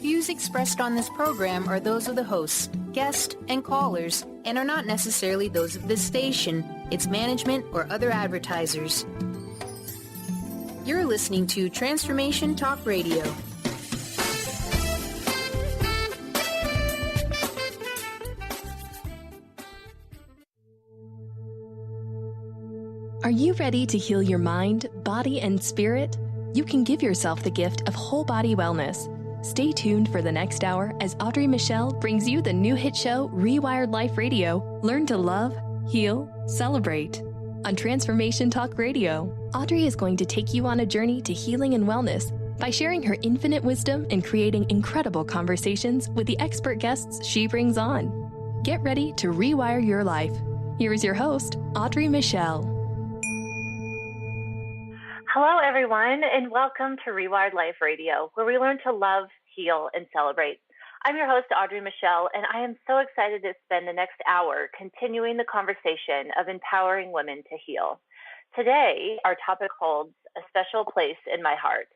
views expressed on this program are those of the hosts, guests, and callers, and are not necessarily those of this station, its management, or other advertisers. You're listening to Transformation Talk Radio. Are you ready to heal your mind, body, and spirit? You can give yourself the gift of whole body wellness. Stay tuned for the next hour as Audrey Michel brings you the new hit show, Rewired Life Radio. Learn to love, heal, celebrate. On Transformation Talk Radio, Audrey is going to take you on a journey to healing and wellness by sharing her infinite wisdom and creating incredible conversations with the expert guests she brings on. Get ready to rewire your life. Here is your host, Audrey Michel. Hello, everyone, and welcome to Rewired Life Radio, where we learn to love, heal, and celebrate. I'm your host, Audrey Michel, and I am so excited to spend the next hour continuing the conversation of empowering women to heal. Today, our topic holds a special place in my heart.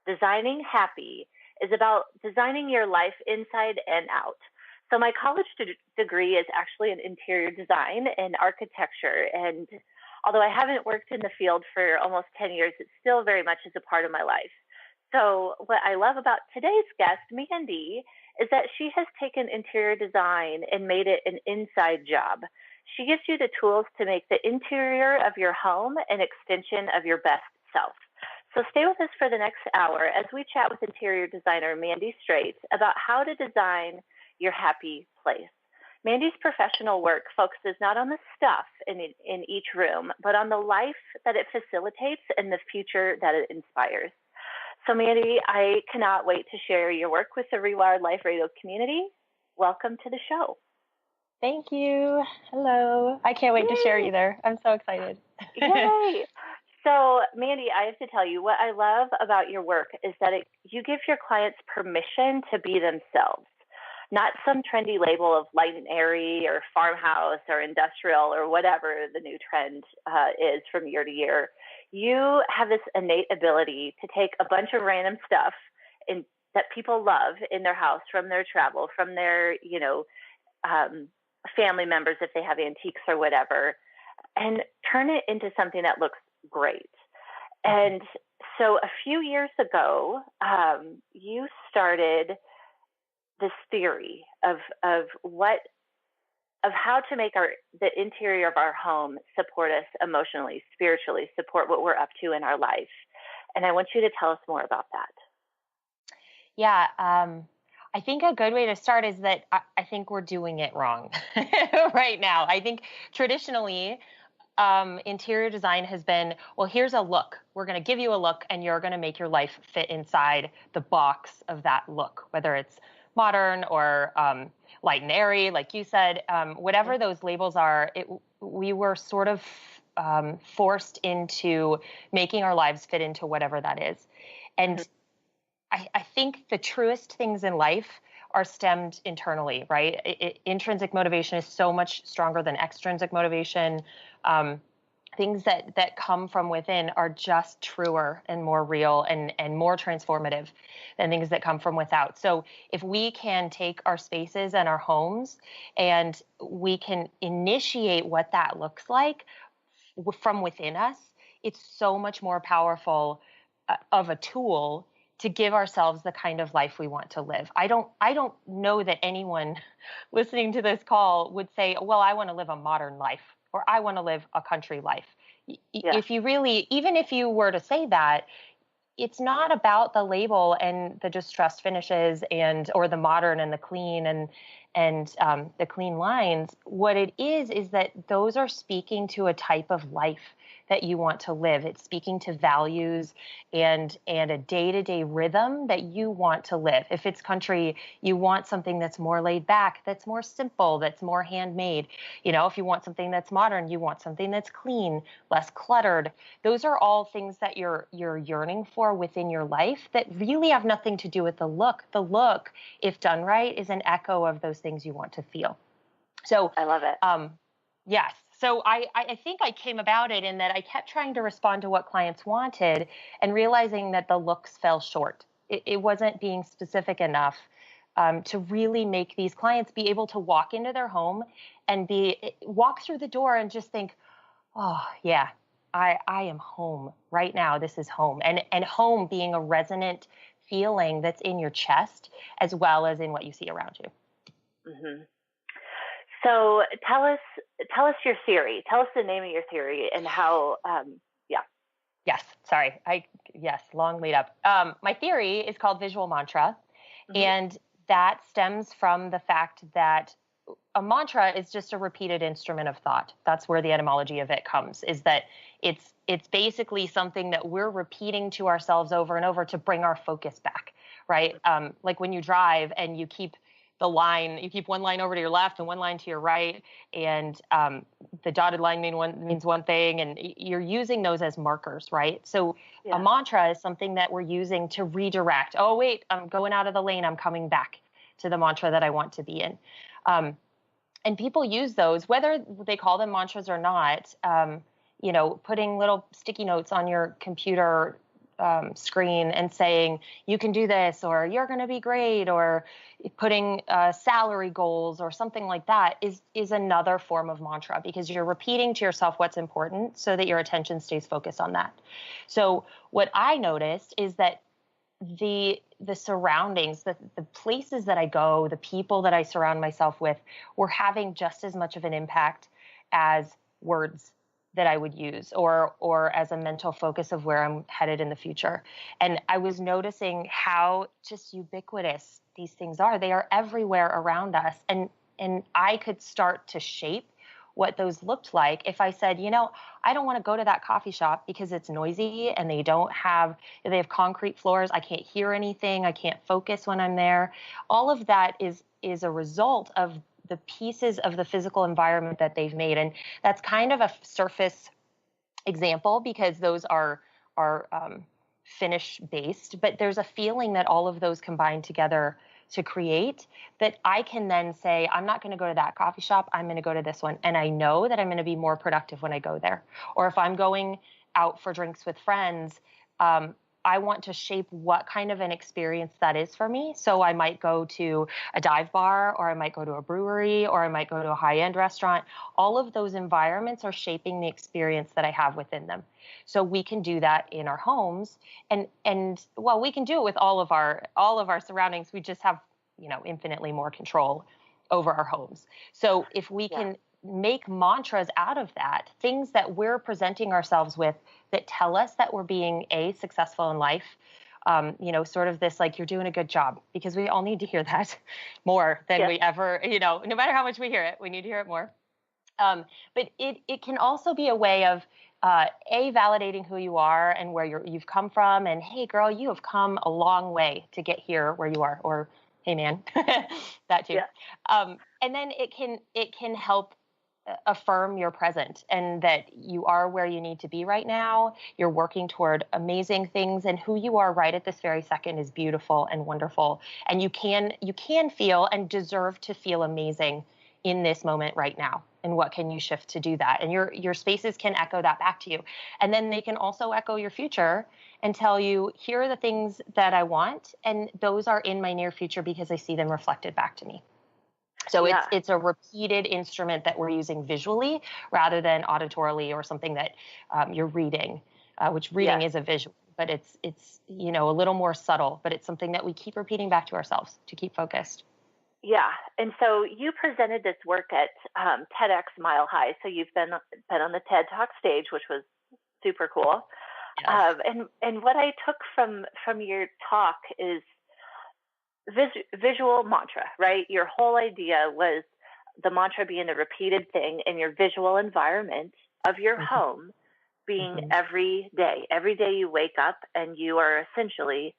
Designing Happy is about designing your life inside and out. So my college degree is actually in interior design and architecture, and although I haven't worked in the field for almost 10 years, it still very much is a part of my life. So what I love about today's guest, Mandy, is that she has taken interior design and made it an inside job. She gives you the tools to make the interior of your home an extension of your best self. So stay with us for the next hour as we chat with interior designer Mandy Straits about how to design your happy place. Mandy's professional work focuses not on the stuff in each room, but on the life that it facilitates and the future that it inspires. So Mandy, I cannot wait to share your work with the Rewired Life Radio community. Welcome to the show. Thank you. Hello. I can't wait to share either. I'm so excited. Yay. So Mandy, I have to tell you, what I love about your work is that you give your clients permission to be themselves. Not some trendy label of light and airy or farmhouse or industrial or whatever the new trend is from year to year. You have this innate ability to take a bunch of random stuff that people love in their house from their travel, from their, family members if they have antiques or whatever, and turn it into something that looks great. And so a few years ago, you started this theory of how to make the interior of our home support us emotionally, spiritually, support what we're up to in our life. And I want you to tell us more about that. Yeah, I think a good way to start is that I think we're doing it wrong right now. I think traditionally, interior design has been, well, here's a look. We're going to give you a look and you're going to make your life fit inside the box of that look, whether it's modern or light and airy, like you said, whatever those labels are, we were sort of forced into making our lives fit into whatever that is. And I think the truest things in life are stemmed internally, right? Intrinsic motivation is so much stronger than extrinsic motivation. Things that come from within are just truer and more real and more transformative than things that come from without. So if we can take our spaces and our homes and we can initiate what that looks like from within us, it's so much more powerful of a tool to give ourselves the kind of life we want to live. I don't know that anyone listening to this call would say, well, I want to live a modern life, or I want to live a country life. Yeah. If you really, even if you were to say that, it's not about the label and the distressed finishes or the modern and the clean and the clean lines. What it is that those are speaking to a type of life that you want to live. It's speaking to values and a day-to-day rhythm that you want to live. If it's country, you want something that's more laid back, that's more simple, that's more handmade. If you want something that's modern, you want something that's clean, less cluttered. Those are all things that you're yearning for within your life that really have nothing to do with the look. The look, if done right, is an echo of those things you want to feel. So I love it. Yes. So I think I came about it in that I kept trying to respond to what clients wanted and realizing that the looks fell short. It wasn't being specific enough. to really make these clients be able to walk into their home and walk through the door and just think, oh yeah, I am home right now. This is home. And home being a resonant feeling that's in your chest as well as in what you see around you. Mm-hmm. So tell us your theory. Tell us the name of your theory and how, Yes. Sorry. Long lead up. My theory is called visual mantra. Mm-hmm. And that stems from the fact that a mantra is just a repeated instrument of thought. That's where the etymology of it comes, is that it's basically something that we're repeating to ourselves over and over to bring our focus back, right? Like when you drive and you keep one line over to your left and one line to your right, and the dotted line means one thing, and you're using those as markers, right? So a mantra is something that we're using to redirect. Oh, wait, I'm going out of the lane. I'm coming back to the mantra that I want to be in. And people use those, whether they call them mantras or not, putting little sticky notes on your computer screen and saying, you can do this, or you're going to be great, or putting salary goals or something like that is another form of mantra, because you're repeating to yourself what's important so that your attention stays focused on that. So what I noticed is that the surroundings, the places that I go, the people that I surround myself with were having just as much of an impact as words that I would use or as a mental focus of where I'm headed in the future. And I was noticing how just ubiquitous these things are. They are everywhere around us. And I could start to shape what those looked like if I said, I don't want to go to that coffee shop because it's noisy and they have concrete floors. I can't hear anything. I can't focus when I'm there. All of that is a result of the pieces of the physical environment that they've made. And that's kind of a surface example because those are finish based, but there's a feeling that all of those combine together to create that I can then say, I'm not going to go to that coffee shop. I'm going to go to this one. And I know that I'm going to be more productive when I go there. Or if I'm going out for drinks with friends, I want to shape what kind of an experience that is for me. So I might go to a dive bar, or I might go to a brewery, or I might go to a high-end restaurant. All of those environments are shaping the experience that I have within them. So we can do that in our homes, and we can do it with all of our surroundings. We just have, infinitely more control over our homes. So if we can make mantras out of that, things that we're presenting ourselves with that tell us that we're being successful in life, sort of this, like, you're doing a good job, because we all need to hear that more than we ever, no matter how much we hear it, we need to hear it more. But it can also be a way of, validating who you are and where you've come from. And, hey, girl, you have come a long way to get here where you are. Or, hey, man, that too. Yeah. And then it can help affirm your present and that you are where you need to be right now. You're working toward amazing things, and who you are right at this very second is beautiful and wonderful. And you can feel and deserve to feel amazing in this moment right now. And what can you shift to do that? And your spaces can echo that back to you. And then they can also echo your future and tell you, here are the things that I want, and those are in my near future because I see them reflected back to me. So it's a repeated instrument that we're using visually rather than auditorily or something that you're reading, which reading is a visual, but it's a little more subtle, but it's something that we keep repeating back to ourselves to keep focused. Yeah. And so you presented this work at TEDx Mile High. So you've been on the TED Talk stage, which was super cool. Yes. And what I took from your talk is visual mantra, right? Your whole idea was the mantra being a repeated thing in your visual environment of your home being every day you wake up and you are essentially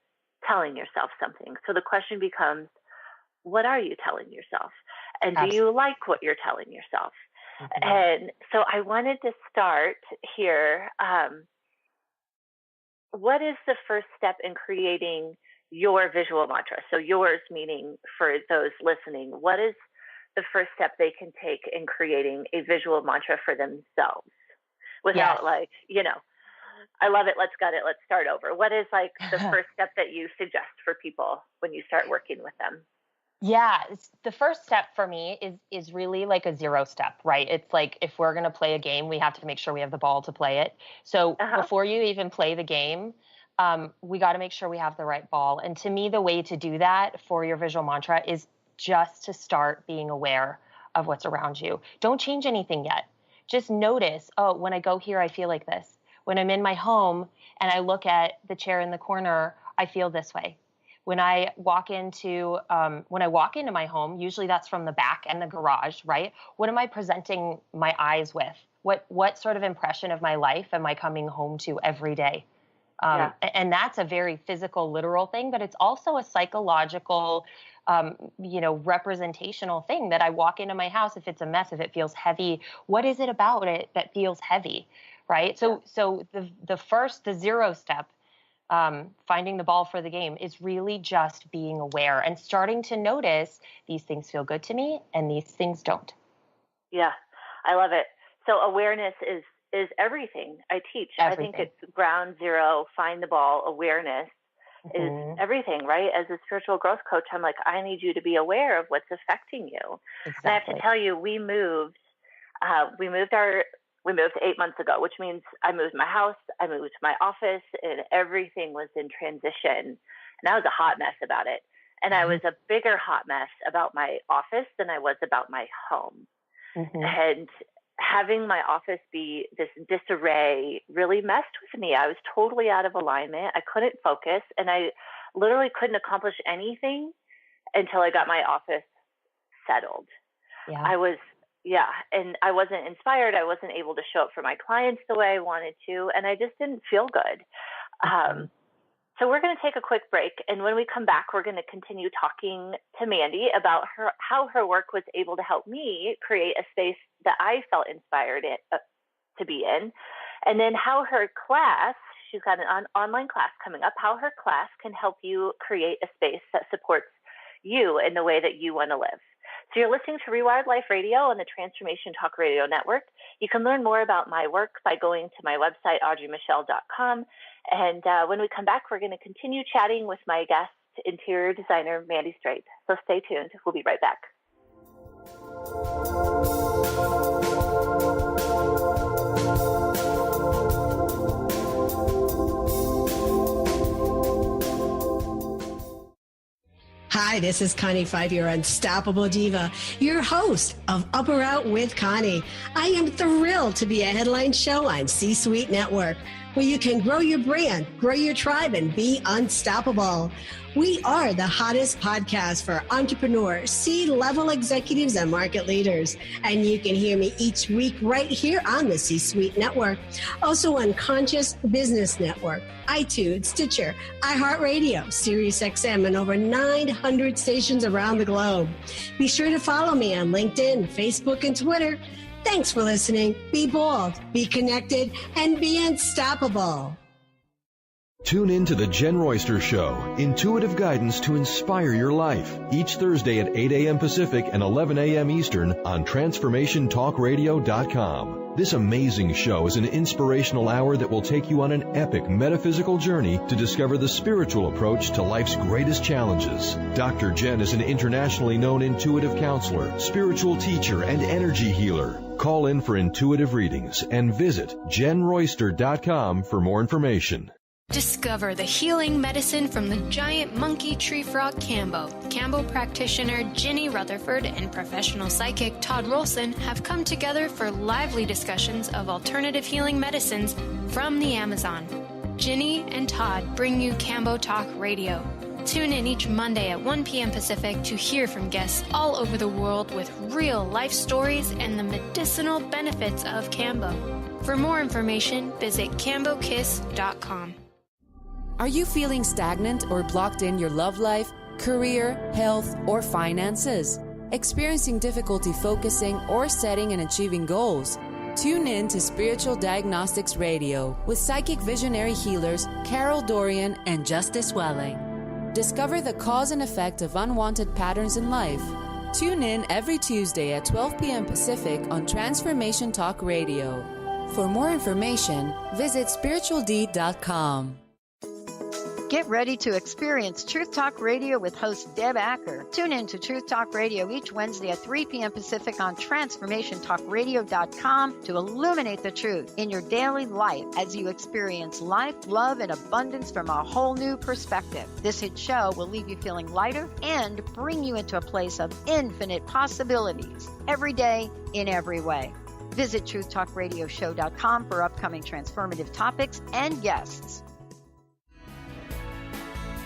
telling yourself something. So the question becomes, what are you telling yourself? And do you like what you're telling yourself? And so I wanted to start here. What is the first step in creating your visual mantra? So yours, meaning for those listening, what is the first step they can take in creating a visual mantra for themselves without I love it, let's gut it, let's start over? What is the first step that you suggest for people when you start working with them? Yeah, the first step for me is really like a zero step, right? It's like if we're going to play a game, we have to make sure we have the ball to play it. So before you even play the game, we got to make sure we have the right ball. And to me, the way to do that for your visual mantra is just to start being aware of what's around you. Don't change anything yet. Just notice, oh, when I go here, I feel like this. When I'm in my home and I look at the chair in the corner, I feel this way. When I walk into my home, usually that's from the back and the garage, right? What am I presenting my eyes with? What sort of impression of my life am I coming home to every day? And that's a very physical, literal thing, but it's also a psychological, representational thing that I walk into my house. If it's a mess, if it feels heavy, what is it about it that feels heavy, right? So the zero step, finding the ball for the game, is really just being aware and starting to notice these things feel good to me and these things don't. Yeah, I love it. So awareness is everything. I teach. Everything. I think it's ground zero, find the ball. Awareness is everything, right? As a spiritual growth coach, I'm like, I need you to be aware of what's affecting you. Exactly. And I have to tell you, we moved 8 months ago, which means I moved my house, I moved my office, and everything was in transition. And I was a hot mess about it. And I was a bigger hot mess about my office than I was about my home. And having my office be this disarray really messed with me. I was totally out of alignment. I couldn't focus, and I literally couldn't accomplish anything until I got my office settled. And I wasn't inspired. I wasn't able to show up for my clients the way I wanted to, and I just didn't feel good. So we're going to take a quick break, and when we come back, we're going to continue talking to Mandy about how her work was able to help me create a space that I felt inspired to be in, and then how her class, she's got an online class coming up, how her class can help you create a space that supports you in the way that you want to live. So you're listening to Rewired Life Radio on the Transformation Talk Radio Network. You can learn more about my work by going to my website, audreymichel.com. And when we come back, we're going to continue chatting with my guest, interior designer, Mandy Straight. So stay tuned. We'll be right back. Hi, this is Connie Five, your unstoppable diva, your host of Up or Out with Connie. I am thrilled to be a headline show on C-Suite Network, where you can grow your brand, grow your tribe, and be unstoppable. We are the hottest podcast for entrepreneurs, C-level executives, and market leaders. And you can hear me each week right here on the C-Suite Network. Also on Conscious Business Network, iTunes, Stitcher, iHeartRadio, SiriusXM, and over 900 stations around the globe. Be sure to follow me on LinkedIn, Facebook, and Twitter. Thanks for listening. Be bold, be connected, and be unstoppable. Tune in to The Jen Royster Show, intuitive guidance to inspire your life, each Thursday at 8 a.m. Pacific and 11 a.m. Eastern on TransformationTalkRadio.com. This amazing show is an inspirational hour that will take you on an epic metaphysical journey to discover the spiritual approach to life's greatest challenges. Dr. Jen is an internationally known intuitive counselor, spiritual teacher, and energy healer. Call in for intuitive readings and visit JenRoyster.com for more information. Discover the healing medicine from the giant monkey tree frog Cambo. Cambo practitioner Ginny Rutherford and professional psychic Todd Rolson have come together for lively discussions of alternative healing medicines from the Amazon. Ginny and Todd bring you Cambo Talk Radio. Tune in each Monday at 1 p.m. Pacific to hear from guests all over the world with real life stories and the medicinal benefits of Cambo. For more information, visit cambokiss.com. Are you feeling stagnant or blocked in your love life, career, health, or finances? Experiencing difficulty focusing or setting and achieving goals? Tune in to Spiritual Diagnostics Radio with psychic visionary healers Carol Dorian and Justice Welling. Discover the cause and effect of unwanted patterns in life. Tune in every Tuesday at 12 p.m. Pacific on Transformation Talk Radio. For more information, visit spiritualdeed.com. Get ready to experience Truth Talk Radio with host Deb Acker. Tune in to Truth Talk Radio each Wednesday at 3 p.m. Pacific on TransformationTalkRadio.com to illuminate the truth in your daily life as you experience life, love, and abundance from a whole new perspective. This hit show will leave you feeling lighter and bring you into a place of infinite possibilities every day in every way. Visit TruthTalkRadioshow.com for upcoming transformative topics and guests.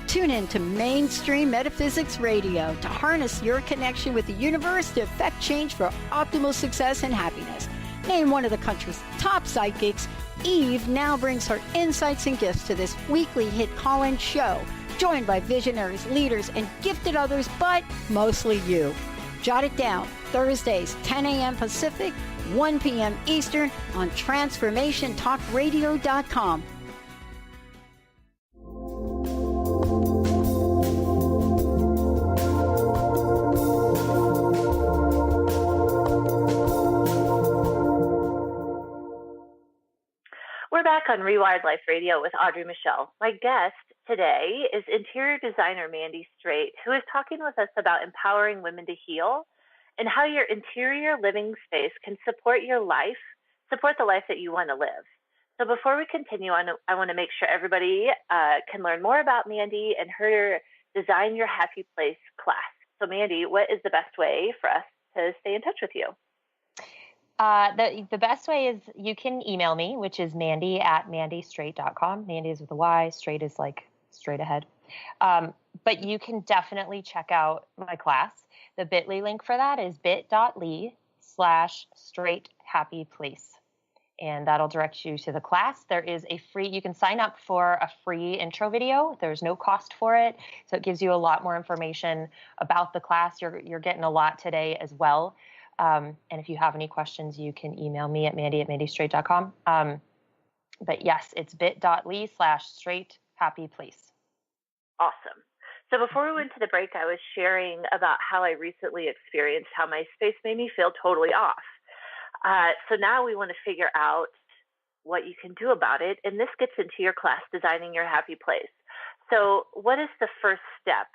Tune in to Mainstream Metaphysics Radio to harness your connection with the universe to effect change for optimal success and happiness. Named one of the country's top psychics, Eve now brings her insights and gifts to this weekly hit call-in show, joined by visionaries, leaders, and gifted others, but mostly you. Jot it down, Thursdays, 10 a.m. Pacific, 1 p.m. Eastern on TransformationTalkRadio.com. We're back on Rewired Life Radio with Audrey Michel. My guest today is interior designer Mandy Straight, who is talking with us about empowering women to heal and how your interior living space can support your life, support the life that you want to live. So before we continue on, I want to make sure everybody can learn more about Mandy and her Design Your Happy Place class. So Mandy, what is the best way for us to stay in touch with you? The best way is you can email me, which is mandy@mandystraight.com. Mandy is with a Y, straight is like straight ahead. But you can definitely check out my class. The bit.ly link for that is bit.ly/straighthappyplace. And that'll direct you to the class. There is you can sign up for a free intro video. There's no cost for it. So it gives you a lot more information about the class. You're getting a lot today as well. And if you have any questions, you can email me at mandy@mandystraight.com. But yes, it's bit.ly/straighthappyplace. Awesome. So before we went to the break, I was sharing about how I recently experienced how my space made me feel totally off. So now we want to figure out what you can do about it. And this gets into your class, Designing Your Happy Place. So what is the first step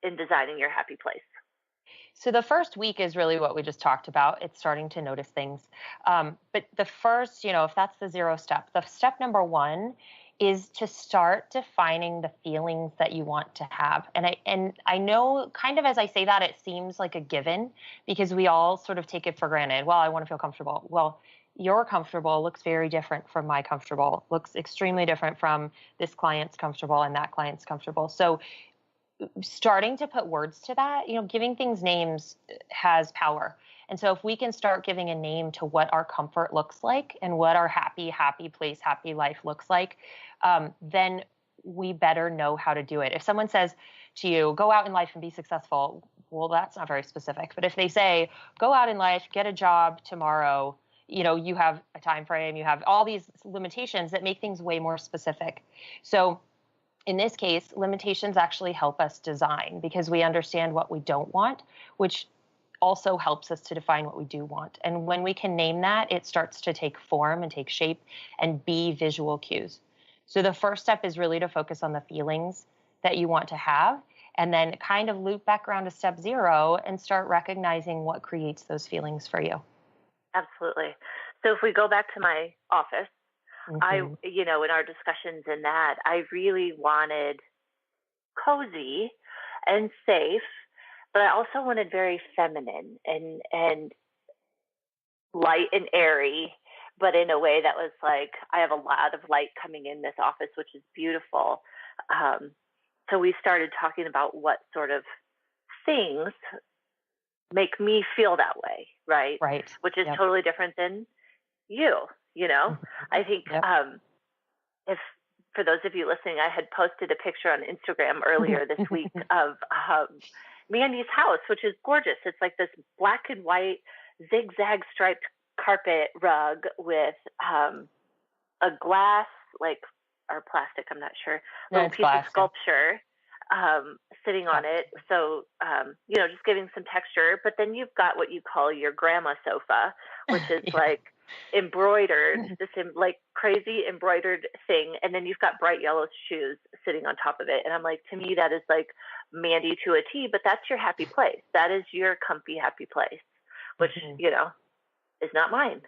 in designing your happy place? So the first week is really what we just talked about. It's starting to notice things. But the first, if that's the 0 step, the step number 1 is to start defining the feelings that you want to have. And I know kind of as I say that, it seems like a given because we all sort of take it for granted. Well, I want to feel comfortable. Well, your comfortable looks very different from my comfortable, looks extremely different from this client's comfortable and that client's comfortable. So starting to put words to that, giving things names has power. And so if we can start giving a name to what our comfort looks like and what our happy place, happy life looks like, then we better know how to do it. If someone says to you, go out in life and be successful, well, that's not very specific. But if they say, go out in life, get a job tomorrow, you have a time frame, you have all these limitations that make things way more specific. So in this case, limitations actually help us design because we understand what we don't want, which also helps us to define what we do want. And when we can name that, it starts to take form and take shape and be visual cues. So the first step is really to focus on the feelings that you want to have and then kind of loop back around to step 0 and start recognizing what creates those feelings for you. Absolutely. So if we go back to my office, Mm-hmm. in our discussions in that, I really wanted cozy and safe, but I also wanted very feminine and light and airy, but in a way that was like, I have a lot of light coming in this office, which is beautiful. So we started talking about what sort of things make me feel that way, right? Right. Which is totally different than you. I think if for those of you listening, I had posted a picture on Instagram earlier this week of Mandy's house, which is gorgeous. It's like this black and white zigzag striped carpet rug with a glass, or plastic, I'm not sure, little piece of sculpture sitting on it. So, just giving some texture. But then you've got what you call your grandma sofa, which is like embroidered, this like crazy embroidered thing, and then you've got bright yellow shoes sitting on top of it. And I'm like, to me, that is like Mandy to a T, but that's your happy place. That is your comfy, happy place, which, is not mine,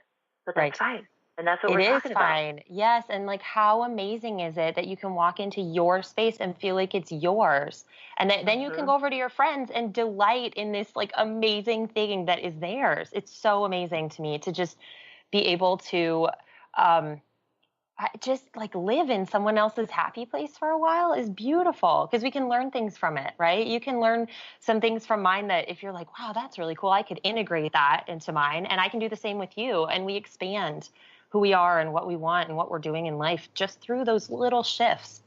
but that's fine. And that's what we're talking about. It is fine. Yes. And like, how amazing is it that you can walk into your space and feel like it's yours? And then you can go over to your friends and delight in this like amazing thing that is theirs. It's so amazing to me to just be able to just like live in someone else's happy place for a while is beautiful, because we can learn things from it, right? You can learn some things from mine that if you're like, wow, that's really cool, I could integrate that into mine, and I can do the same with you. And we expand who we are and what we want and what we're doing in life just through those little shifts.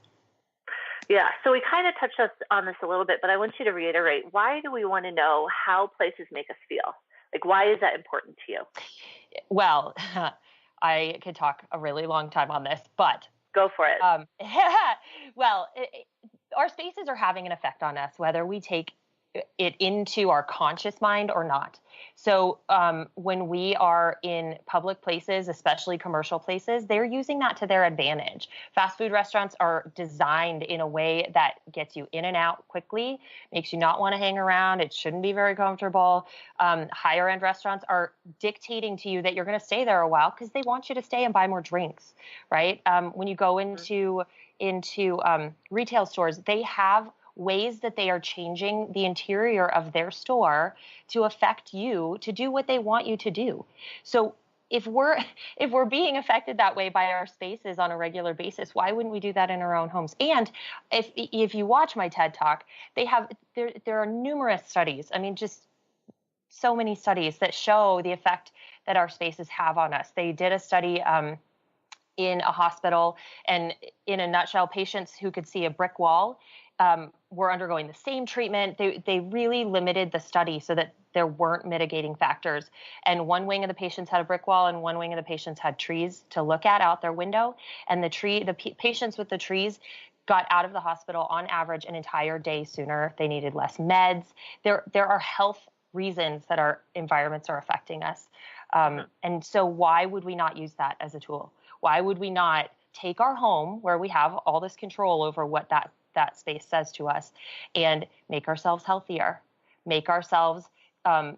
Yeah. So we kind of touched on this a little bit, but I want you to reiterate, why do we want to know how places make us feel? Like, why is that important to you? Well, I could talk a really long time on this, but go for it. Well, our spaces are having an effect on us, whether we take it into our conscious mind or not. So when we are in public places, especially commercial places, they're using that to their advantage. Fast food restaurants are designed in a way that gets you in and out quickly, makes you not want to hang around. It shouldn't be very comfortable. Higher end restaurants are dictating to you that you're going to stay there a while because they want you to stay and buy more drinks, right? When you go into retail stores, they have ways that they are changing the interior of their store to affect you to do what they want you to do. So if we're being affected that way by our spaces on a regular basis, why wouldn't we do that in our own homes? And if you watch my TED Talk, there are numerous studies. I mean, just so many studies that show the effect that our spaces have on us. They did a study in a hospital, and in a nutshell, patients who could see a brick wall were undergoing the same treatment. They really limited the study so that there weren't mitigating factors. And one wing of the patients had a brick wall, and one wing of the patients had trees to look at out their window. And the patients with the trees got out of the hospital on average an entire day sooner. They needed less meds. There are health reasons that our environments are affecting us. And so why would we not use that as a tool? Why would we not take our home, where we have all this control over what that space says to us, and make ourselves healthier, make ourselves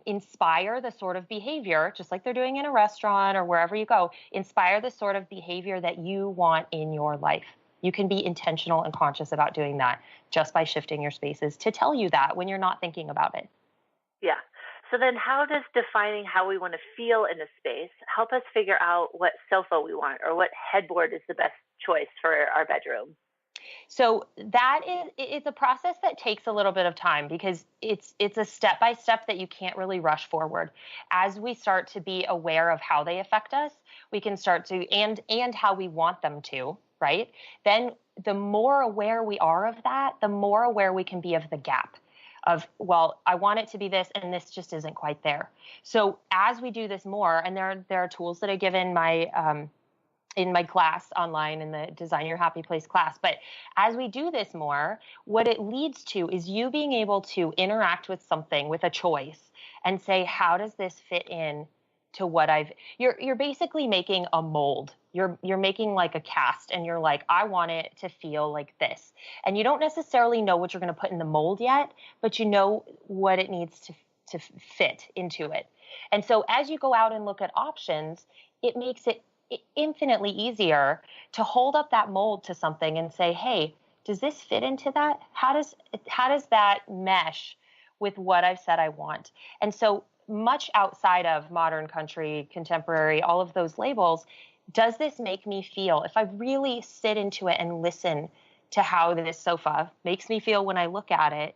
inspire the sort of behavior, just like they're doing in a restaurant or wherever you go, inspire the sort of behavior that you want in your life. You can be intentional and conscious about doing that just by shifting your spaces to tell you that when you're not thinking about it. Yeah. So then how does defining how we want to feel in a space help us figure out what sofa we want or what headboard is the best choice for our bedroom? So it's a process that takes a little bit of time, because it's a step by step that you can't really rush forward. As we start to be aware of how they affect us, we can start to, and how we want them to, right? Then the more aware we are of that, the more aware we can be of the gap of, well, I want it to be this, and this just isn't quite there. So as we do this more, and there are tools that I give in my class online, in the Design Your Happy Place class. But as we do this more, what it leads to is you being able to interact with something, with a choice, and say, how does this fit in to what you're basically making a mold. You're making like a cast, and you're like, I want it to feel like this. And you don't necessarily know what you're going to put in the mold yet, but you know what it needs to fit into it. And so as you go out and look at options, it makes it infinitely easier to hold up that mold to something and say, hey, does this fit into that? How does that mesh with what I've said I want? And so much outside of modern, country, contemporary, all of those labels, does this make me feel? If I really sit into it and listen to how this sofa makes me feel when I look at it,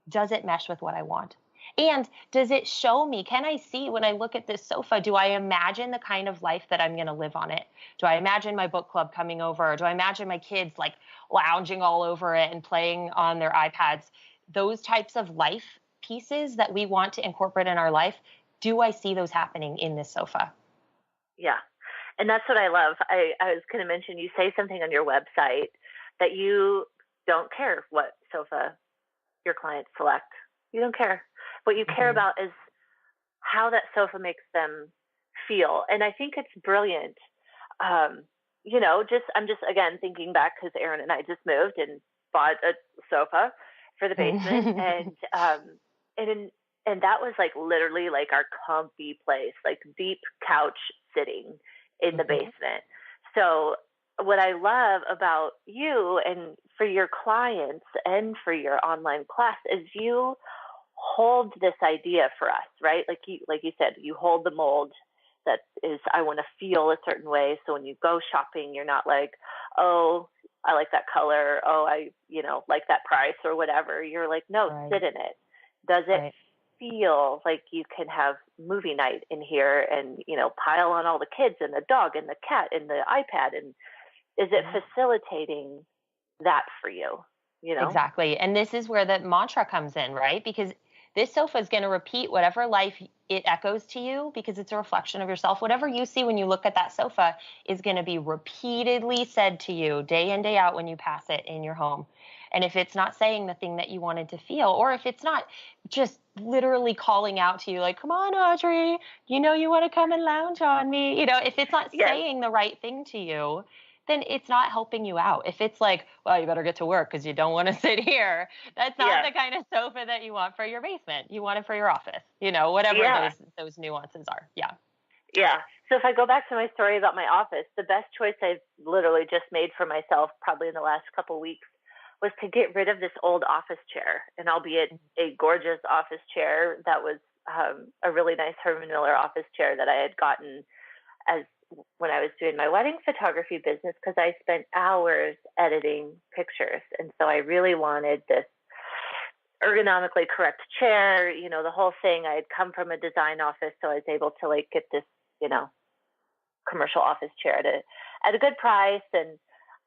does it mesh with what I want? And does it show me, can I see when I look at this sofa, do I imagine the kind of life that I'm going to live on it? Do I imagine my book club coming over? Or do I imagine my kids like lounging all over it and playing on their iPads? Those types of life pieces that we want to incorporate in our life, do I see those happening in this sofa? Yeah. And that's what I love. I was going to mention, you say something on your website that you don't care what sofa your clients select. You don't care. What you care about is how that sofa makes them feel. And I think it's brilliant. You know, I'm just again thinking back because Aaron and I just moved and bought a sofa for the basement, and that was like literally like our comfy place, like deep couch sitting in the basement. So what I love about you and for your clients and for your online class is you hold this idea for us, right? Like you said, you hold the mold that is, I want to feel a certain way. So when you go shopping, you're not like, oh, I like that color. Oh, I, like that price or whatever. You're like, no, sit in it. Does it feel like you can have movie night in here and, pile on all the kids and the dog and the cat and the iPad? And is it facilitating that for you? Exactly. And this is where the mantra comes in, right? Because this sofa is going to repeat whatever life it echoes to you, because it's a reflection of yourself. Whatever you see when you look at that sofa is going to be repeatedly said to you day in, day out when you pass it in your home. And if it's not saying the thing that you wanted to feel, or if it's not just literally calling out to you like, come on, Audrey, you want to come and lounge on me. If it's not saying the right thing to you, then it's not helping you out. If it's like, well, you better get to work because you don't want to sit here, that's not the kind of sofa that you want for your basement. You want it for your office, whatever those nuances are. Yeah. Yeah. So if I go back to my story about my office, the best choice I've literally just made for myself, probably in the last couple of weeks, was to get rid of this old office chair. And albeit a gorgeous office chair, that was a really nice Herman Miller office chair that I had gotten when I was doing my wedding photography business, because I spent hours editing pictures. And so I really wanted this ergonomically correct chair, the whole thing. I had come from a design office, so I was able to get this, commercial office chair at a good price and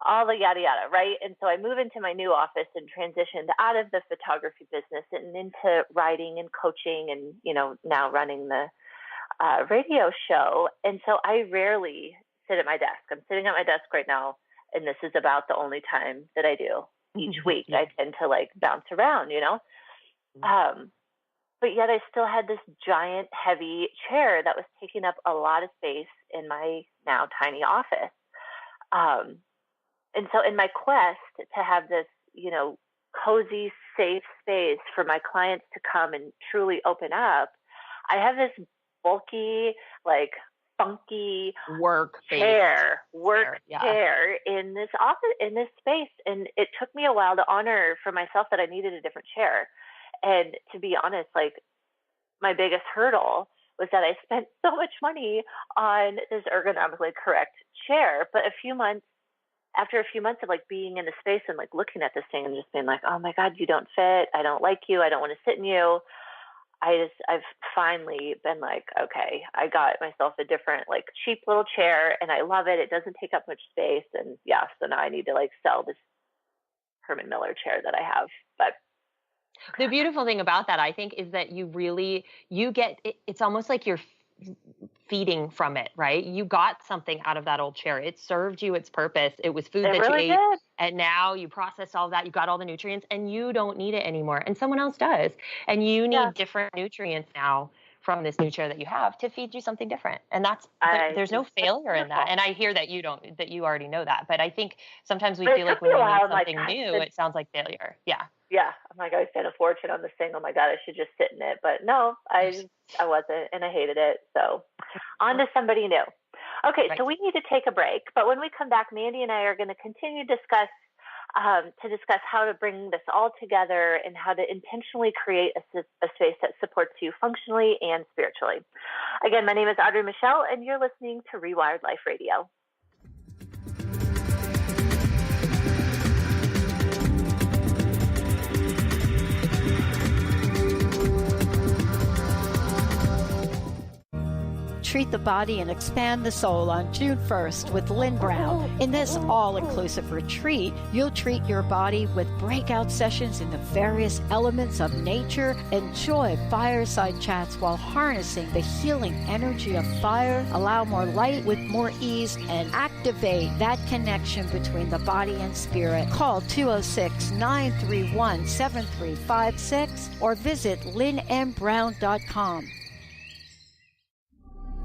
all the yada yada, right? And so I moved into my new office and transitioned out of the photography business and into writing and coaching and, now running the radio show. And so I rarely sit at my desk. I'm sitting at my desk right now, and this is about the only time that I do each week. I tend to bounce around, but yet I still had this giant heavy chair that was taking up a lot of space in my now tiny office. And so in my quest to have this, cozy, safe space for my clients to come and truly open up, I have this bulky, funky work chair in this office, in this space. And it took me a while to honor for myself that I needed a different chair. And to be honest, my biggest hurdle was that I spent so much money on this ergonomically correct chair. But after a few months of being in the space and looking at this thing and just being like, oh my God, you don't fit. I don't like you. I don't want to sit in you. I've finally been okay, I got myself a different cheap little chair and I love it. It doesn't take up much space. And so now I need to sell this Herman Miller chair that I have. But the beautiful thing about that, I think, is that you get, it's almost like you're feeding from it, right? You got something out of that old chair. It served you its purpose. It was food that really you ate. Did. And now you processed all that. You got all the nutrients and you don't need it anymore. And someone else does. And you need different nutrients now from this new chair that you have to feed you something different. And there's no failure in that. And I hear that you already know that. But I think sometimes we feel like when we need something new, it sounds like failure. Yeah. Yeah. I'm I spent a fortune on this thing. Oh my God, I should just sit in it. But no, I wasn't, and I hated it. So on to somebody new. Okay. Right. So we need to take a break, but when we come back, Mandy and I are going to continue to discuss how to bring this all together and how to intentionally create a space that supports you functionally and spiritually. Again, my name is Audrey Michel, and you're listening to Rewired Life Radio. Treat the Body and Expand the Soul on June 1st with Lynn Brown. In this all-inclusive retreat, you'll treat your body with breakout sessions in the various elements of nature. Enjoy fireside chats while harnessing the healing energy of fire. Allow more light with more ease and activate that connection between the body and spirit. Call 206-931-7356 or visit lynnmbrown.com.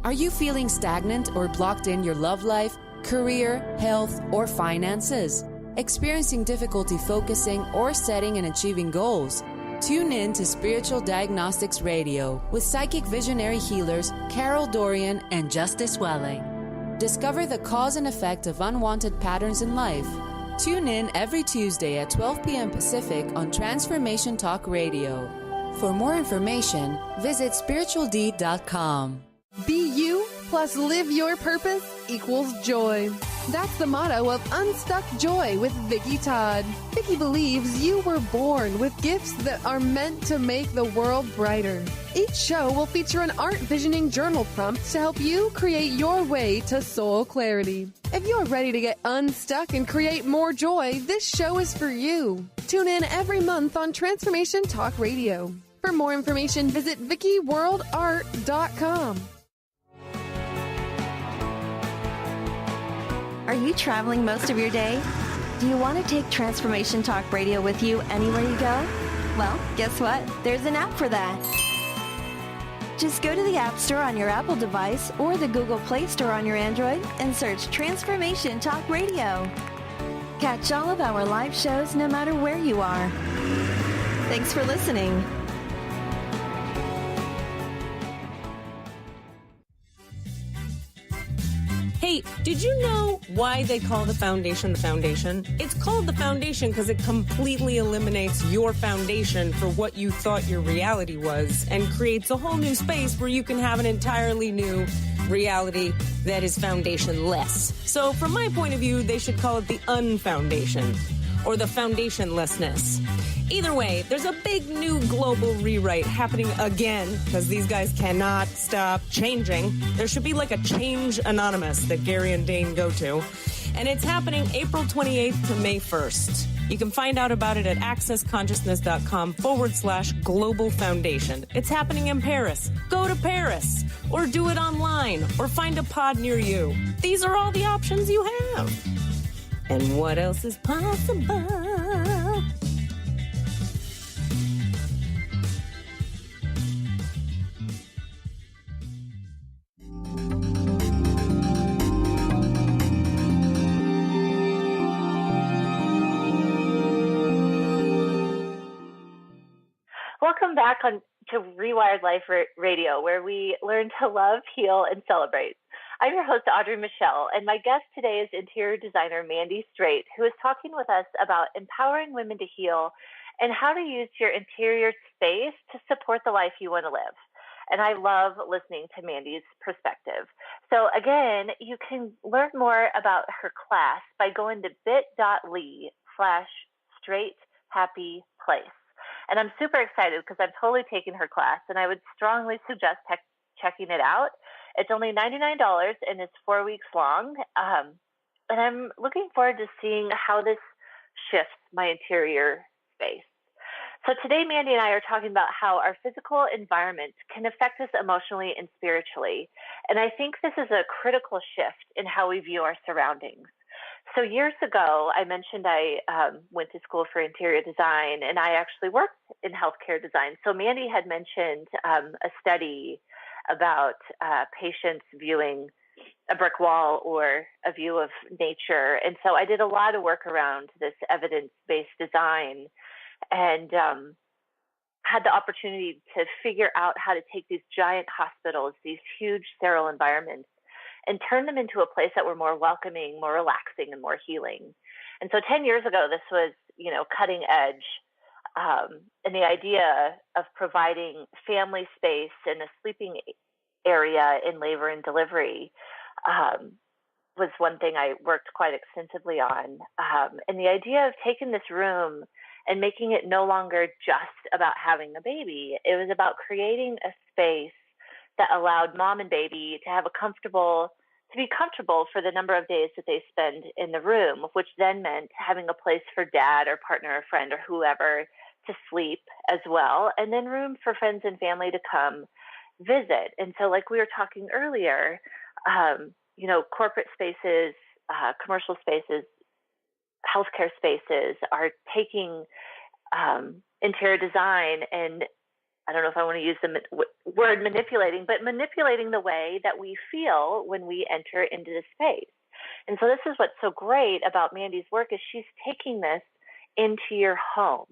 Are you feeling stagnant or blocked in your love life, career, health, or finances? Experiencing difficulty focusing or setting and achieving goals? Tune in to Spiritual Diagnostics Radio with psychic visionary healers Carol Dorian and Justice Welling. Discover the cause and effect of unwanted patterns in life. Tune in every Tuesday at 12 p.m. Pacific on Transformation Talk Radio. For more information, visit spiritualdeed.com. Be you plus live your purpose equals joy. That's the motto of Unstuck Joy with Vicki Todd. Vicki believes you were born with gifts that are meant to make the world brighter. Each show will feature an art visioning journal prompt to help you create your way to soul clarity. If you're ready to get unstuck and create more joy, this show is for you. Tune in every month on Transformation Talk Radio. For more information, visit VickiWorldArt.com. Are you traveling most of your day? Do you want to take Transformation Talk Radio with you anywhere you go? Well, guess what? There's an app for that. Just go to the App Store on your Apple device or the Google Play Store on your Android and search Transformation Talk Radio. Catch all of our live shows no matter where you are. Thanks for listening. Hey, did you know why they call the foundation the foundation? It's called the foundation because it completely eliminates your foundation for what you thought your reality was and creates a whole new space where you can have an entirely new reality that is foundationless. So from my point of view, they should call it the unfoundation or the foundationlessness. Either way, there's a big new global rewrite happening again because these guys cannot stop changing. There should be like a Change Anonymous that Gary and Dane go to. And it's happening April 28th to May 1st. You can find out about it at accessconsciousness.com/global foundation. It's happening in Paris. Go to Paris or do it online or find a pod near you. These are all the options you have. And what else is possible? Welcome back to Rewired Life Radio, where we learn to love, heal, and celebrate. I'm your host, Audrey Michel, and my guest today is interior designer Mandy Straight, who is talking with us about empowering women to heal and how to use your interior space to support the life you want to live. And I love listening to Mandy's perspective. So again, you can learn more about her class by going to bit.ly/straighthappyplace. And I'm super excited because I've totally taken her class, and I would strongly suggest checking it out. It's only $99 and it's 4 weeks long. And I'm looking forward to seeing how this shifts my interior space. So today, Mandy and I are talking about how our physical environment can affect us emotionally and spiritually. And I think this is a critical shift in how we view our surroundings. So years ago, I mentioned I went to school for interior design, and I actually worked in healthcare design. So Mandy had mentioned a study about patients viewing a brick wall or a view of nature. And so I did a lot of work around this evidence-based design and had the opportunity to figure out how to take these giant hospitals, these huge sterile environments, and turn them into a place that were more welcoming, more relaxing, and more healing. And so 10 years ago, this was, cutting edge. And the idea of providing family space and a sleeping area in labor and delivery was one thing I worked quite extensively on. And the idea of taking this room and making it no longer just about having a baby, it was about creating a space that allowed mom and baby to be comfortable for the number of days that they spend in the room, which then meant having a place for dad or partner or friend or whoever to sleep as well, and then room for friends and family to come visit. And so like we were talking earlier, corporate spaces, commercial spaces, healthcare spaces are taking interior design and I don't know if I want to use the word manipulating, but manipulating the way that we feel when we enter into the space. And so this is what's so great about Mandy's work is she's taking this into your home.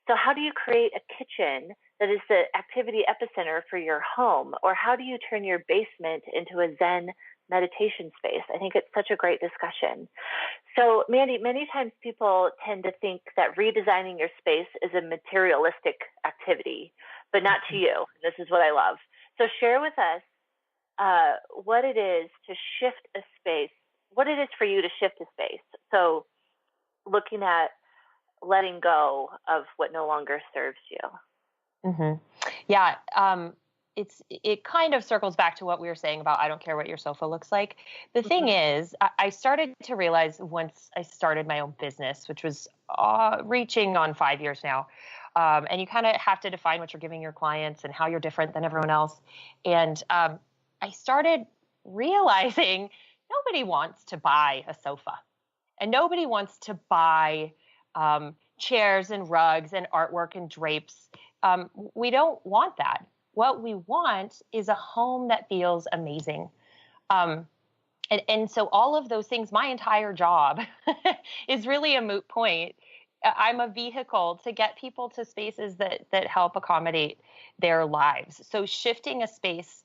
So how do you create a kitchen that is the activity epicenter for your home? Or how do you turn your basement into a Zen meditation space? I think it's such a great discussion. So Mandy, many times people tend to think that redesigning your space is a materialistic activity, but not to you. This is what I love. So share with us what it is to shift a space, what it is for you to shift a space. So looking at letting go of what no longer serves you. Mm-hmm. Yeah. It kind of circles back to what we were saying about I don't care what your sofa looks like. The thing is, I started to realize once I started my own business, which was reaching on 5 years now, and you kind of have to define what you're giving your clients and how you're different than everyone else. And I started realizing nobody wants to buy a sofa, and nobody wants to buy chairs and rugs and artwork and drapes. We don't want that. What we want is a home that feels amazing. And so all of those things, my entire job is really a moot point. I'm a vehicle to get people to spaces that help accommodate their lives. So shifting a space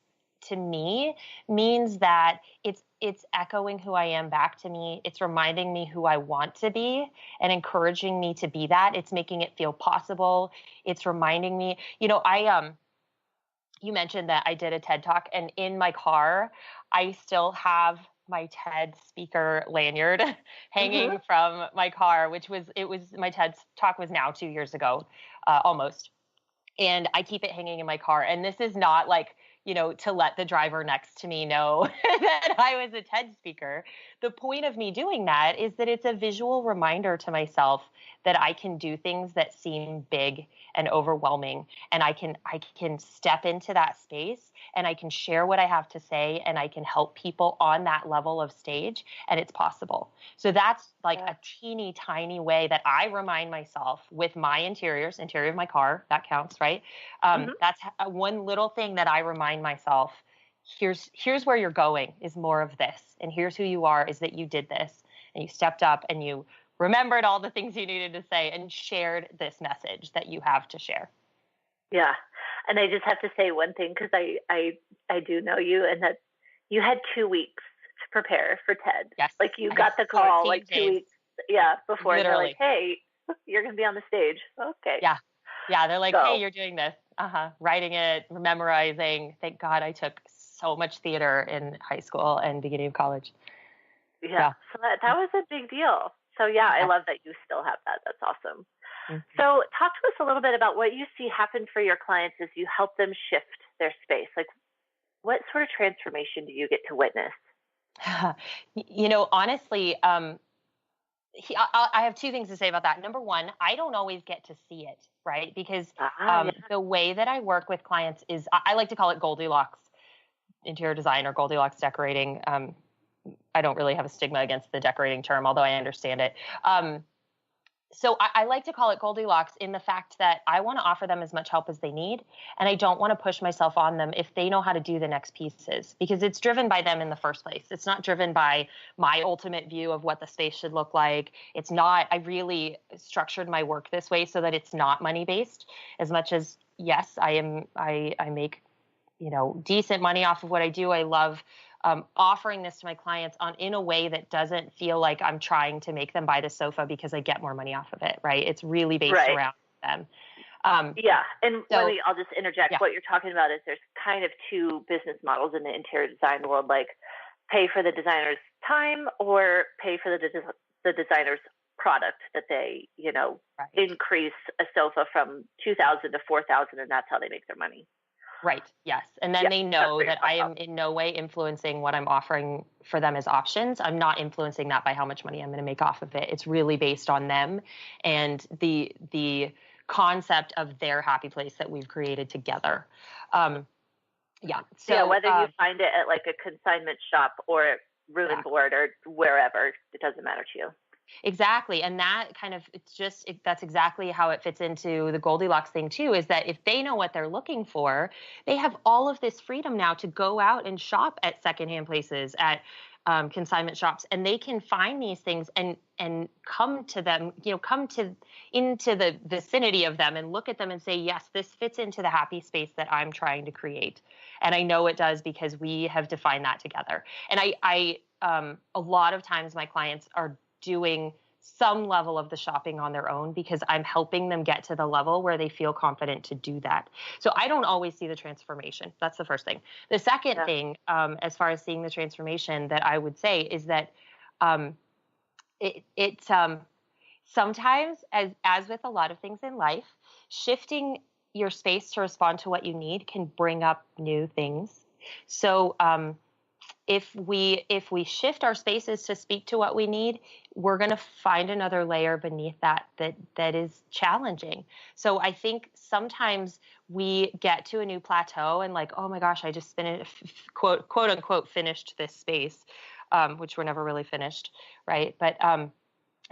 to me means that it's echoing who I am back to me. It's reminding me who I want to be and encouraging me to be that. It's making it feel possible. It's reminding me, you mentioned that I did a TED Talk, and in my car, I still have my TED speaker lanyard hanging from my car, my TED Talk was now 2 years ago, almost. And I keep it hanging in my car. And this is not like, to let the driver next to me know that I was a TED speaker. The point of me doing that is that it's a visual reminder to myself that I can do things that seem big and overwhelming. And I can step into that space and I can share what I have to say and I can help people on that level of stage, and it's possible. So that's like a teeny tiny way that I remind myself with my interior of my car, that counts, right? That's one little thing that I remind myself, here's where you're going is more of this. And here's who you are is that you did this and you stepped up and you remembered all the things you needed to say and shared this message that you have to share. Yeah. And I just have to say one thing, because I do know you, and that you had 2 weeks to prepare for TED. Yes. Like you got the call like 2 weeks before. They're like, hey, you're going to be on the stage. Okay. Yeah. Yeah. They're like, hey, you're doing this. Writing it, memorizing. Thank God I took so much theater in high school and beginning of college. Yeah. So that was a big deal. So yeah, I love that you still have that. That's awesome. Mm-hmm. So talk to us a little bit about what you see happen for your clients as you help them shift their space. Like what sort of transformation do you get to witness? Honestly, I have two things to say about that. Number one, I don't always get to see it, right? Because the way that I work with clients is, I like to call it Goldilocks interior design or Goldilocks decorating. I don't really have a stigma against the decorating term, although I understand it. So I like to call it Goldilocks in the fact that I want to offer them as much help as they need. And I don't want to push myself on them if they know how to do the next pieces, because it's driven by them in the first place. It's not driven by my ultimate view of what the space should look like. It's not, I really structured my work this way so that it's not money-based as much as, yes, I make, decent money off of what I do. I love offering this to my clients in a way that doesn't feel like I'm trying to make them buy the sofa because I get more money off of it, right? It's really based around them. And I'll just interject. Yeah. What you're talking about is there's kind of two business models in the interior design world, like pay for the designer's time or pay for the designer's product that they, increase a sofa from $2,000 to $4,000, and that's how they make their money. Right. Yes. And then they know that I am in no way influencing what I'm offering for them as options. I'm not influencing that by how much money I'm going to make off of it. It's really based on them and the concept of their happy place that we've created together. So whether you find it at like a consignment shop or room and board or wherever, it doesn't matter to you. Exactly. And that kind of, that's exactly how it fits into the Goldilocks thing too, is that if they know what they're looking for, they have all of this freedom now to go out and shop at secondhand places, at consignment shops, and they can find these things and come to them, into the vicinity of them and look at them and say, yes, this fits into the happy space that I'm trying to create. And I know it does because we have defined that together. And I a lot of times my clients are doing some level of the shopping on their own because I'm helping them get to the level where they feel confident to do that. So I don't always see the transformation. That's the first thing. The second thing, as far as seeing the transformation, that I would say is that sometimes, as with a lot of things in life, shifting your space to respond to what you need can bring up new things. So if we shift our spaces to speak to what we need, we're going to find another layer beneath that is challenging. So I think sometimes we get to a new plateau and like, oh my gosh, I just quote unquote finished this space, which we're never really finished, right? But I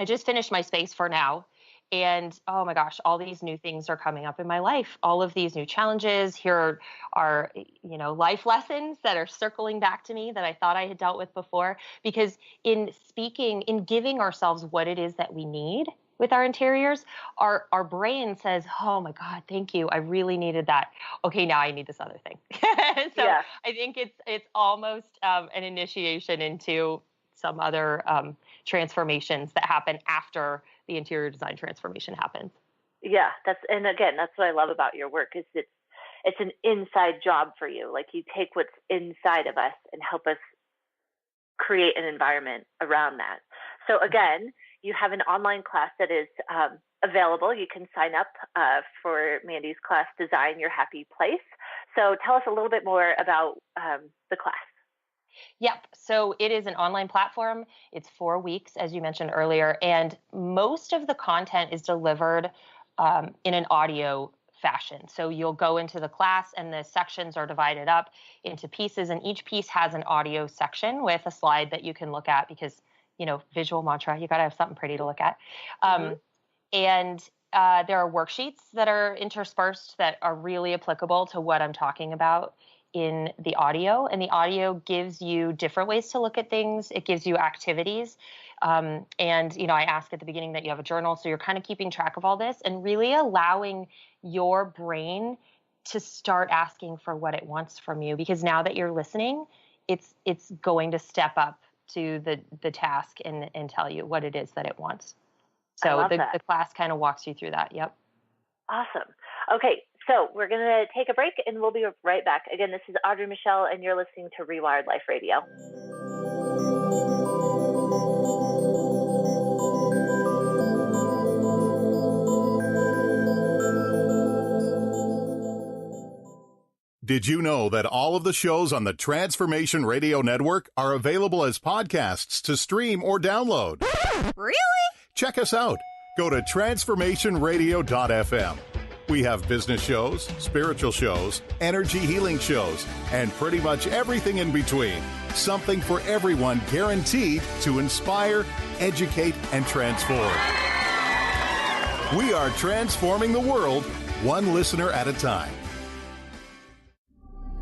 just finished my space for now. And oh my gosh, all these new things are coming up in my life. All of these new challenges. Here are, life lessons that are circling back to me that I thought I had dealt with before. Because in giving ourselves what it is that we need with our interiors, our brain says, oh my God, thank you. I really needed that. Okay, now I need this other thing. So yeah. I think it's almost an initiation into some other transformations that happen after the interior design transformation happens. Yeah, that's what I love about your work is it's an inside job for you. Like you take what's inside of us and help us create an environment around that. So again, you have an online class that is available. You can sign up for Mandy's class, Design Your Happy Place. So tell us a little bit more about the class. Yep. So it is an online platform. It's 4 weeks, as you mentioned earlier, and most of the content is delivered in an audio fashion. So you'll go into the class and the sections are divided up into pieces, and each piece has an audio section with a slide that you can look at because, visual mantra, you got to have something pretty to look at. And there are worksheets that are interspersed that are really applicable to what I'm talking about in the audio, and the audio gives you different ways to look at things. It gives you activities. And, I ask at the beginning that you have a journal. So you're kind of keeping track of all this and really allowing your brain to start asking for what it wants from you, because now that you're listening, it's going to step up to the task and tell you what it is that it wants. So the class kind of walks you through that. Yep. Awesome. Okay. So we're going to take a break and we'll be right back. Again, this is Audrey Michel and you're listening to Rewired Life Radio. Did you know that all of the shows on the Transformation Radio Network are available as podcasts to stream or download? Really? Check us out. Go to transformationradio.fm. We have business shows, spiritual shows, energy healing shows, and pretty much everything in between. Something for everyone, guaranteed to inspire, educate, and transform. We are transforming the world, one listener at a time.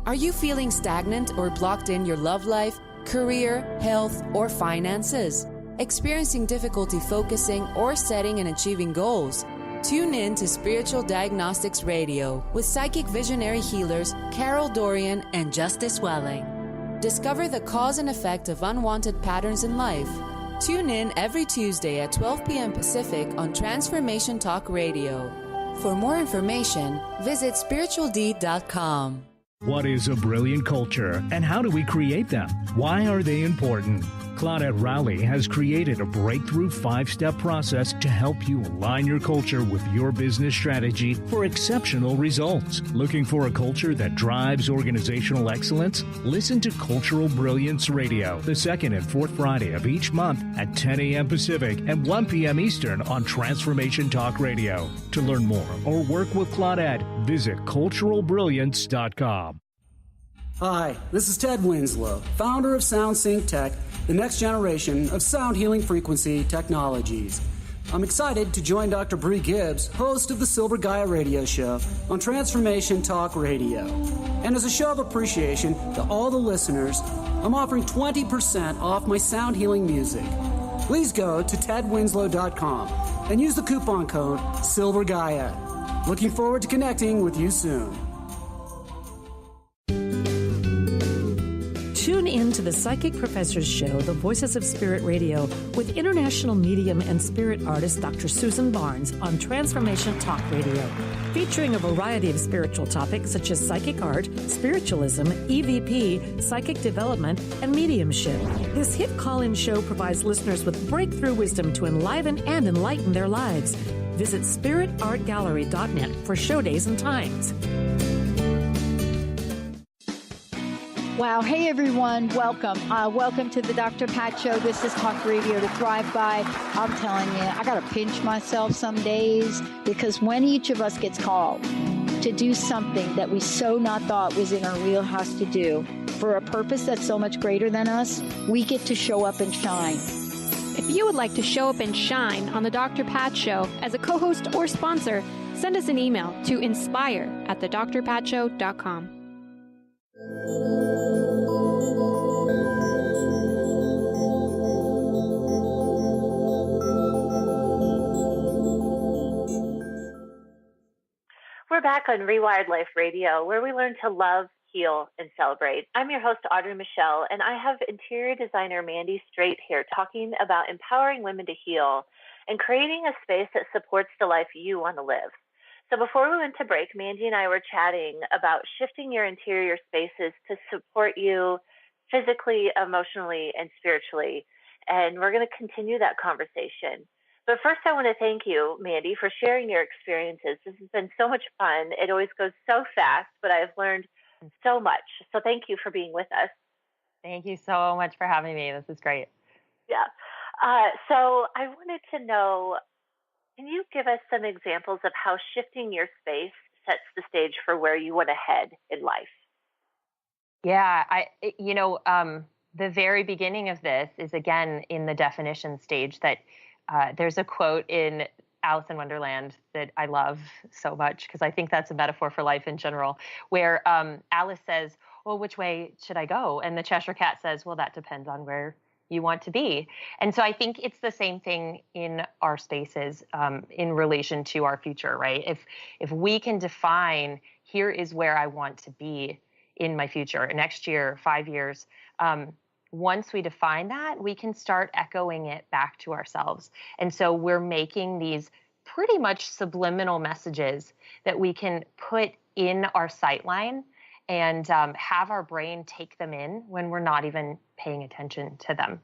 Are you feeling stagnant or blocked in your love life, career, health, or finances? Experiencing difficulty focusing or setting and achieving goals? Tune in to Spiritual Diagnostics Radio with psychic visionary healers Carol Dorian and Justice Welling. Discover the cause and effect of unwanted patterns in life. Tune in every Tuesday at 12 p.m. Pacific on Transformation Talk Radio. For more information, visit spiritualdeed.com. What is a brilliant culture, and how do we create them? Why are they important? Claudette Rowley has created a breakthrough 5-step process to help you align your culture with your business strategy for exceptional results. Looking for a culture that drives organizational excellence? Listen to Cultural Brilliance Radio, the second and fourth Friday of each month at 10 a.m. Pacific and 1 p.m. Eastern on Transformation Talk Radio. To learn more or work with Claudette, visit culturalbrilliance.com. Hi, this is Ted Winslow, founder of SoundSync Tech, the next generation of sound healing frequency technologies. I'm excited to join Dr. Bree Gibbs, host of the Silver Gaia radio show on Transformation Talk Radio. And as a show of appreciation to all the listeners, I'm offering 20% off my sound healing music. Please go to tedwinslow.com and use the coupon code SilverGaia. Looking forward to connecting with you soon. Tune in to the Psychic Professors Show, The Voices of Spirit Radio, with international medium and spirit artist Dr. Susan Barnes on Transformation Talk Radio, featuring a variety of spiritual topics such as psychic art, spiritualism, EVP, psychic development, and mediumship. This hit call-in show provides listeners with breakthrough wisdom to enliven and enlighten their lives. Visit spiritartgallery.net for show days and times. Wow. Hey, everyone. Welcome. Welcome to the Dr. Pat Show. This is Talk Radio to Thrive By. I'm telling you, I got to pinch myself some days, because when each of us gets called to do something that we so not thought was in our wheelhouse to do for a purpose that's so much greater than us, we get to show up and shine. If you would like to show up and shine on the Dr. Pat Show as a co-host or sponsor, send us an email to inspire@thedrpatshow.com. We're back on Rewired Life Radio, where we learn to love, heal, and celebrate. I'm your host, Audrey Michel, and I have interior designer Mandy Straight here talking about empowering women to heal and creating a space that supports the life you want to live. So before we went to break, Mandy and I were chatting about shifting your interior spaces to support you physically, emotionally, and spiritually. And we're going to continue that conversation. But first, I want to thank you, Mandy, for sharing your experiences. This has been so much fun. It always goes so fast, but I've learned so much. So thank you for being with us. Thank you so much for having me. This is great. Yeah. So I wanted to know, can you give us some examples of how shifting your space sets the stage for where you want to head in life? Yeah, the very beginning of this is, again, in the definition stage that there's a quote in Alice in Wonderland that I love so much, because I think that's a metaphor for life in general, where Alice says, well, which way should I go? And the Cheshire Cat says, well, that depends on where you want to be. And so I think it's the same thing in our spaces in relation to our future, right? If we can define, here is where I want to be in my future, next year, 5 years, once we define that, we can start echoing it back to ourselves. And so we're making these pretty much subliminal messages that we can put in our sightline and have our brain take them in when we're not even paying attention to them.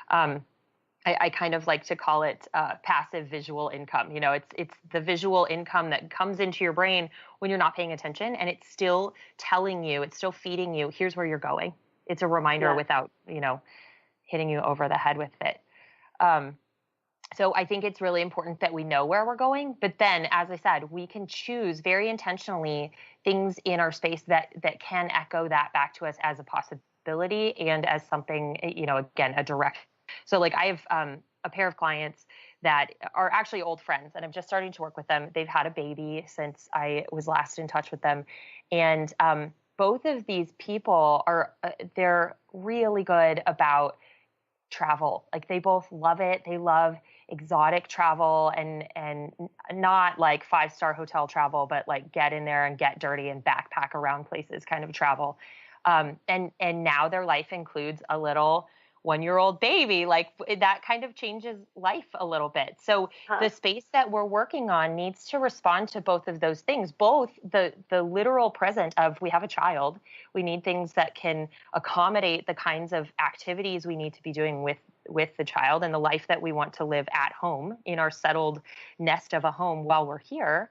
I kind of like to call it passive visual income. It's the visual income that comes into your brain when you're not paying attention, and it's still telling you, it's still feeding you, here's where you're going. It's a reminder without, hitting you over the head with it. So I think it's really important that we know where we're going. But then, as I said, we can choose very intentionally things in our space that can echo that back to us as a possibility and as something, again, a direct. So like I have a pair of clients that are actually old friends, and I'm just starting to work with them. They've had a baby since I was last in touch with them. And both of these people they're really good about travel. Like they both love it. They love exotic travel and not like 5-star hotel travel, but like get in there and get dirty and backpack around places kind of travel. And now their life includes a little 1-year-old baby. Like that kind of changes life a little bit. So the space that we're working on needs to respond to both of those things, both the literal present of we have a child. We need things that can accommodate the kinds of activities we need to be doing with the child and the life that we want to live at home in our settled nest of a home while we're here.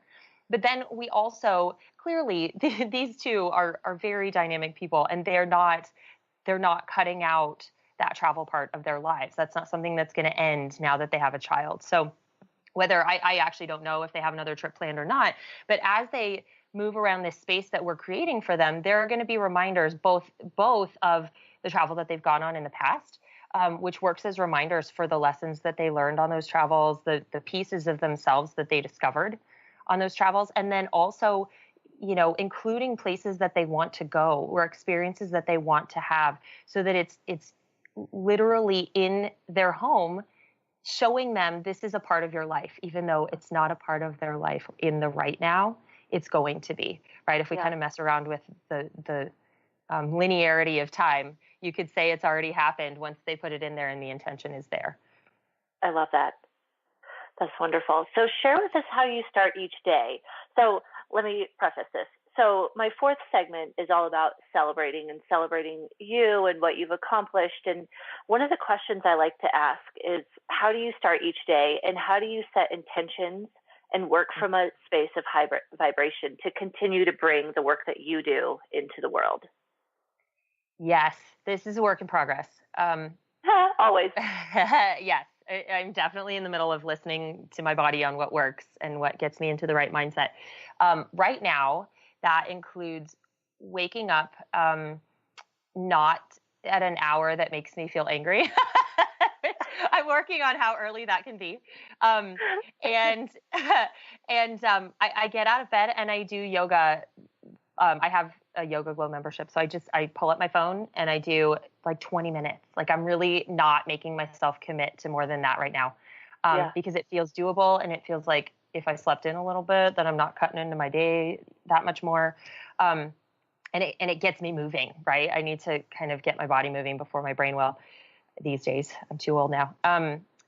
But then we also clearly these two are very dynamic people, and they're not cutting out that travel part of their lives. That's not something that's going to end now that they have a child. So whether I actually don't know if they have another trip planned or not, but as they move around this space that we're creating for them, there are going to be reminders both of the travel that they've gone on in the past, which works as reminders for the lessons that they learned on those travels, the pieces of themselves that they discovered on those travels, and then also, including places that they want to go or experiences that they want to have, so that it's literally in their home, showing them this is a part of your life, even though it's not a part of their life in the right now. It's going to be, right? If we kind of mess around with the linearity of time, you could say it's already happened once they put it in there and the intention is there. I love that. That's wonderful. So share with us how you start each day. So let me preface this. So my fourth segment is all about celebrating you and what you've accomplished. And one of the questions I like to ask is, how do you start each day, and how do you set intentions and work from a space of high vibration to continue to bring the work that you do into the world? Yes, this is a work in progress. Always. Yes, I'm definitely in the middle of listening to my body on what works and what gets me into the right mindset. Right now, that includes waking up not at an hour that makes me feel angry. I'm working on how early that can be. I get out of bed and I do yoga. I have a Yoga Glow membership. So I pull up my phone and I do like 20 minutes. Like, I'm really not making myself commit to more than that right now, because it feels doable, and it feels like if I slept in a little bit, that I'm not cutting into my day that much more. And it gets me moving, right? I need to kind of get my body moving before my brain will these days. I'm too old now.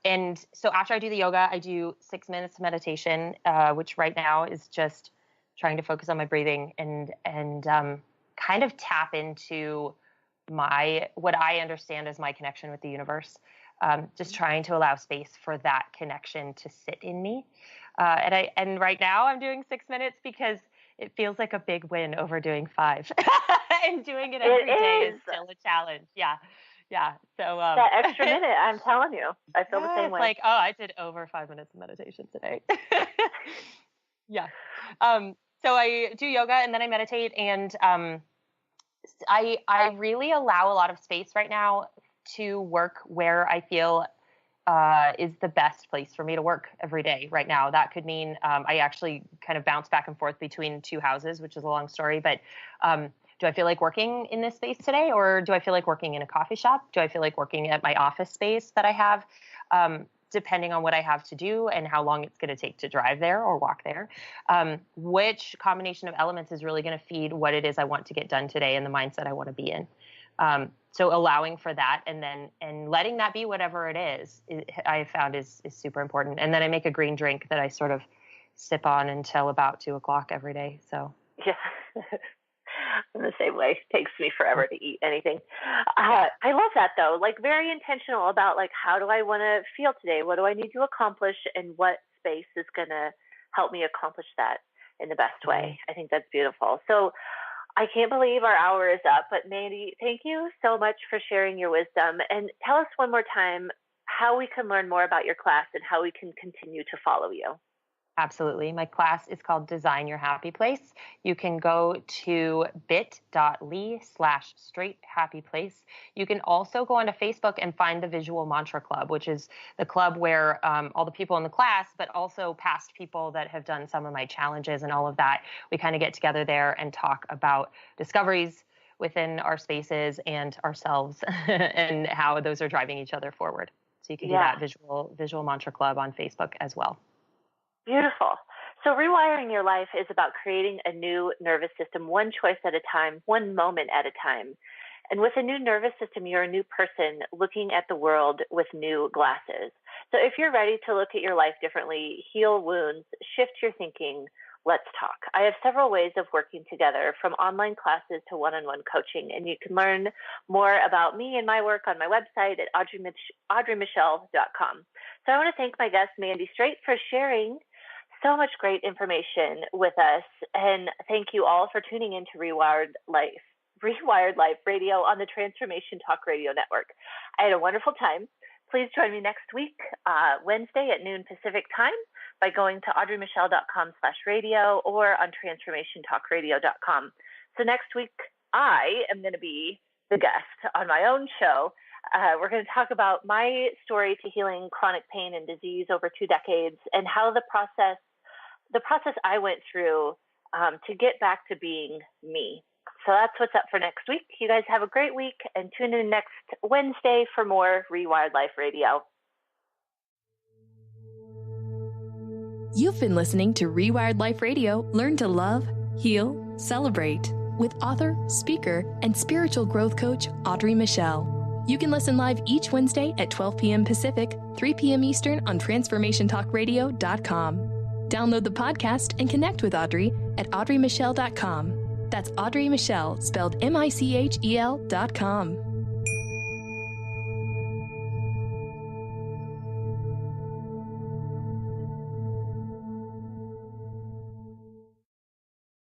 And so after I do the yoga, I do 6 minutes of meditation, which right now is just trying to focus on my breathing and kind of tap into what I understand as my connection with the universe. Just trying to allow space for that connection to sit in me. And right now I'm doing 6 minutes because it feels like a big win over doing 5. And doing it every day is still a challenge. Yeah. So that extra minute, I'm telling you, I feel the same way. Like, I did over 5 minutes of meditation today. Yeah. So I do yoga and then I meditate, and I really allow a lot of space right now to work where I feel is the best place for me to work every day right now. That could mean I actually kind of bounce back and forth between 2 houses, which is a long story, but do I feel like working in this space today, or do I feel like working in a coffee shop? Do I feel like working at my office space that I have? Depending on what I have to do and how long it's going to take to drive there or walk there, which combination of elements is really going to feed what it is I want to get done today and the mindset I want to be in. So allowing for that and letting that be whatever it is, I found is super important. And then I make a green drink that I sort of sip on until about 2:00 every day. So yeah. I'm the same way. It takes me forever to eat anything. I love that though. Like, very intentional about like, how do I want to feel today? What do I need to accomplish? And what space is going to help me accomplish that in the best way? I think that's beautiful. So I can't believe our hour is up, but Mandy, thank you so much for sharing your wisdom, and tell us one more time how we can learn more about your class and how we can continue to follow you. Absolutely. My class is called Design Your Happy Place. You can go to bit.ly/straighthappyplace. You can also go onto Facebook and find the Visual Mantra Club, which is the club where all the people in the class, but also past people that have done some of my challenges and all of that, we kind of get together there and talk about discoveries within our spaces and ourselves and how those are driving each other forward. So you can do that Visual Mantra Club on Facebook as well. Beautiful. So rewiring your life is about creating a new nervous system, one choice at a time, one moment at a time. And with a new nervous system, you're a new person looking at the world with new glasses. So if you're ready to look at your life differently, heal wounds, shift your thinking, let's talk. I have several ways of working together, from online classes to one-on-one coaching. And you can learn more about me and my work on my website at audreymichel.com. So I want to thank my guest, Mandy Straight, for sharing so much great information with us. And thank you all for tuning in to Rewired Life Radio on the Transformation Talk Radio Network. I had a wonderful time. Please join me next week, Wednesday at noon Pacific time, by going to audreymichel.com/radio or on transformationtalkradio.com. So next week, I am going to be the guest on my own show. We're going to talk about my story to healing chronic pain and disease over 2 decades and how the process I went through to get back to being me. So that's what's up for next week. You guys have a great week and tune in next Wednesday for more Rewired Life Radio. You've been listening to Rewired Life Radio. Learn to love, heal, celebrate with author, speaker, and spiritual growth coach Audrey Michel. You can listen live each Wednesday at 12 p.m. Pacific, 3 p.m. Eastern on TransformationTalkRadio.com. Download the podcast and connect with Audrey at AudreyMichel.com. That's Audrey Michel, spelled MICHEL.com.